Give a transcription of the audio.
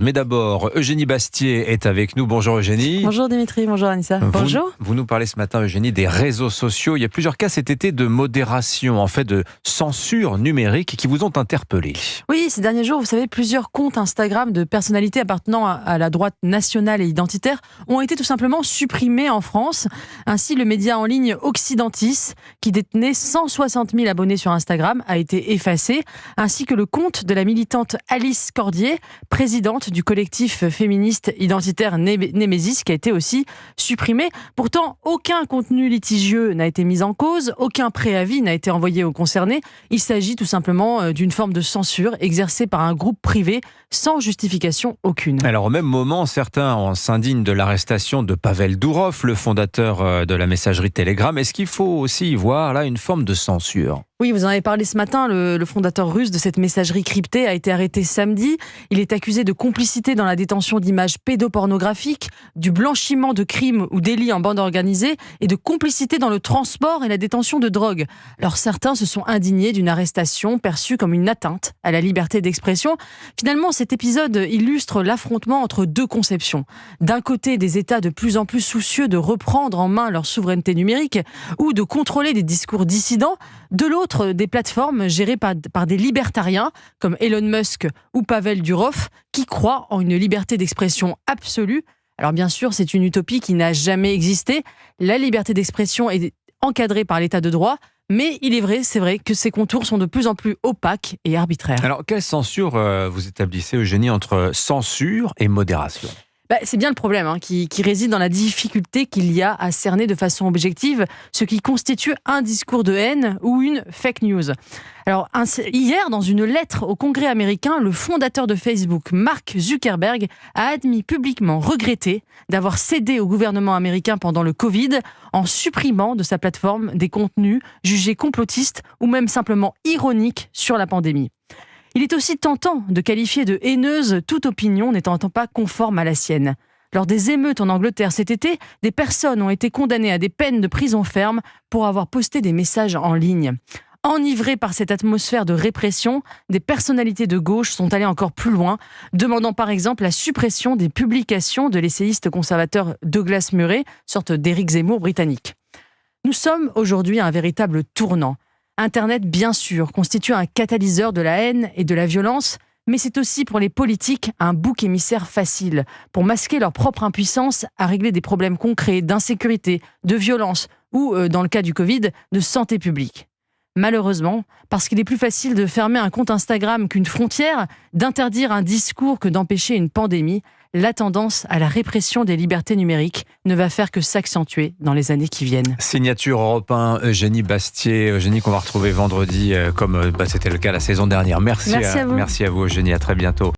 Mais d'abord, Eugénie Bastier est avec nous. Bonjour Eugénie. Bonjour Dimitri, bonjour Anissa. Bonjour. Vous nous parlez ce matin, Eugénie, des réseaux sociaux. Il y a plusieurs cas cet été de modération, en fait de censure numérique qui vous ont interpellé. Oui, ces derniers jours, vous savez, plusieurs comptes Instagram de personnalités appartenant à la droite nationale et identitaire ont été tout simplement supprimés en France. Ainsi, le média en ligne Occidentis, qui détenait 160 000 abonnés sur Instagram, a été effacé, ainsi que le compte de la militante Alice Cordier, présidente du collectif féministe identitaire Némésis, qui a été aussi supprimé. Pourtant, aucun contenu litigieux n'a été mis en cause, aucun préavis n'a été envoyé aux concernés. Il s'agit tout simplement d'une forme de censure exercée par un groupe privé sans justification aucune. Alors au même moment, certains s'indignent de l'arrestation de Pavel Dourov, le fondateur de la messagerie Telegram. Est-ce qu'il faut aussi y voir là une forme de censure ? Oui, vous en avez parlé ce matin, le fondateur russe de cette messagerie cryptée a été arrêté samedi. Il est accusé de complicité dans la détention d'images pédopornographiques, du blanchiment de crimes ou délits en bande organisée et de complicité dans le transport et la détention de drogue. Alors certains se sont indignés d'une arrestation perçue comme une atteinte à la liberté d'expression. Finalement, cet épisode illustre l'affrontement entre deux conceptions. D'un côté, des États de plus en plus soucieux de reprendre en main leur souveraineté numérique ou de contrôler des discours dissidents. De l'autre, des plateformes gérées par des libertariens comme Elon Musk ou Pavel Durov qui croient en une liberté d'expression absolue. Alors bien sûr, c'est une utopie qui n'a jamais existé. La liberté d'expression est encadrée par l'état de droit, mais c'est vrai que ses contours sont de plus en plus opaques et arbitraires. Alors quelle censure vous établissez, Eugénie, entre censure et modération ? C'est bien le problème qui réside dans la difficulté qu'il y a à cerner de façon objective ce qui constitue un discours de haine ou une fake news. Alors, hier, dans une lettre au Congrès américain, le fondateur de Facebook, Mark Zuckerberg, a admis publiquement regretter d'avoir cédé au gouvernement américain pendant le Covid en supprimant de sa plateforme des contenus jugés complotistes ou même simplement ironiques sur la pandémie. Il est aussi tentant de qualifier de haineuse toute opinion n'étant pas conforme à la sienne. Lors des émeutes en Angleterre cet été, des personnes ont été condamnées à des peines de prison ferme pour avoir posté des messages en ligne. Enivrées par cette atmosphère de répression, des personnalités de gauche sont allées encore plus loin, demandant par exemple la suppression des publications de l'essayiste conservateur Douglas Murray, sorte d'Éric Zemmour britannique. Nous sommes aujourd'hui à un véritable tournant. Internet, bien sûr, constitue un catalyseur de la haine et de la violence, mais c'est aussi pour les politiques un bouc émissaire facile pour masquer leur propre impuissance à régler des problèmes concrets d'insécurité, de violence ou, dans le cas du Covid, de santé publique. Malheureusement, parce qu'il est plus facile de fermer un compte Instagram qu'une frontière, d'interdire un discours que d'empêcher une pandémie, la tendance à la répression des libertés numériques ne va faire que s'accentuer dans les années qui viennent. Signature Europe 1, Eugénie Bastier. Eugénie qu'on va retrouver vendredi comme c'était le cas la saison dernière. Merci à vous Eugénie, à très bientôt.